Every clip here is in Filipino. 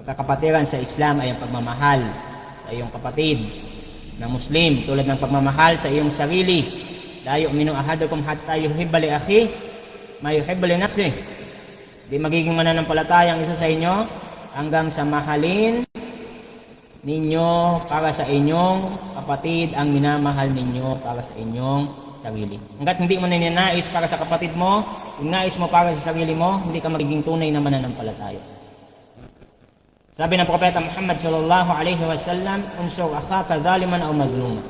Pagkakapatiran sa Islam ay ang pagmamahal sa iyong kapatid na Muslim, tulad ng pagmamahal sa iyong sarili. La yu'minu ahadukum hatta yuhibba li akhihi ma yuhibbu li nafsihi. Di magiging mananampalataya ang isa sa inyo hanggang sa mahalin ninyo para sa inyong kapatid ang minamahal ninyo para sa inyong sarili. Hanggat hindi mo ninanais para sa kapatid mo, kung nais mo para sa sarili mo, hindi ka magiging tunay na mananampalataya. Sabi ng Propeta Muhammad sallallahu alaihi wasallam, unsur akhaka zaliman aw mazluman.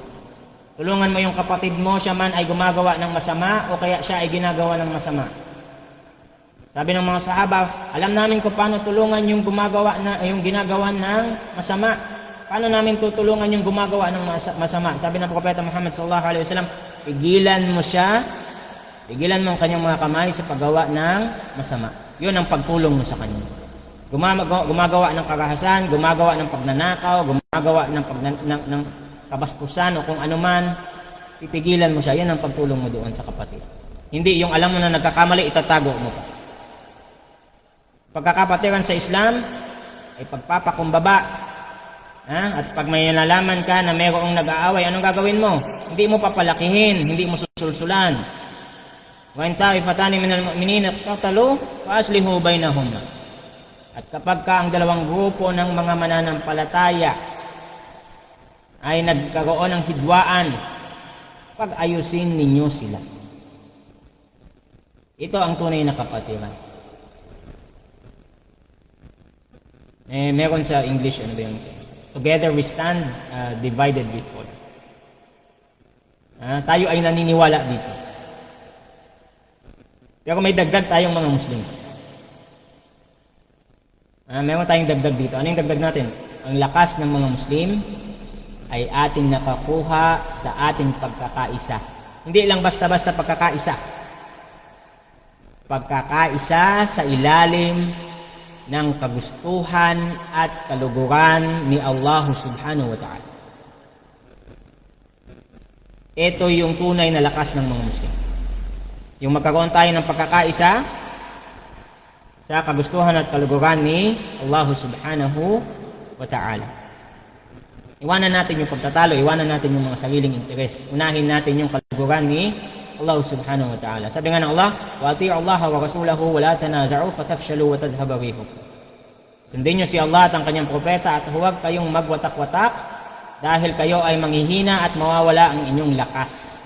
Tulungan mo yung kapatid mo, siya man ay gumagawa ng masama o kaya siya ay ginagawa ng masama. Sabi ng mga sahaba, alam namin kung paano tulungan yung ginagawa ng masama. Paano namin tutulungan yung gumagawa ng masama? Sabi ng Propeta Muhammad sallallahu alaihi wasallam, pigilan mo siya, pigilan mo ang kanyang mga kamay sa paggawa ng masama. Yun ang pagtulong mo sa kanya. Gumagawa ng karahasan, gumagawa ng pagnanakaw, gumagawa ng kabastusan o kung ano man, pipigilan mo siya. Yun ang pagtulong mo doon sa kapatid. Hindi yung alam mo na nagkakamali, itatago mo pa. Pagkakapatiran sa Islam ay pagpapakumbaba. At pag may nalaman ka na mayroong nag-aaway, anong gagawin mo? Hindi mo papalakihin, hindi mo susulsulan. Wa in ta'ifatani minal mu'minina iqtatalu fa aslihu bainahuma. At kapag ka ang dalawang grupo ng mga mananampalataya ay nagkaroon ng hidwaan, pag-ayusin ninyo sila. Ito ang tunay na kapatiran. Meron sa English, ano ba yung together we stand, divided we fall. Tayo ay naniniwala dito. Pero may dagdag tayong mga Muslim. Meron tayong dagdag dito. Ano yung dagdag natin? Ang lakas ng mga Muslim ay ating nakakuha sa ating pagkakaisa. Hindi lang basta-basta pagkakaisa. Pagkakaisa sa ilalim ng kagustuhan at kaluguran ni Allah subhanahu wa ta'ala. Ito yung tunay na lakas ng mga Muslim. Yung magkaroon tayo ng pagkakaisa sa kagustuhan at kaluguran ni Allah subhanahu wa ta'ala. Iwanan natin yung pagtatalo, iwanan natin yung mga sariling interes. Unahin natin yung kaluguran ni Allah subhanahu wa ta'ala. Sabi nga ng Allah, wa ati'u Allah wa rasulahu wa la tanaza'u fatafshalu wa tadhhaba rihukum. Sundin niyo si Allah at ang kanyang propeta at huwag kayong magwatak-watak dahil kayo ay manghihina at mawawala ang inyong lakas.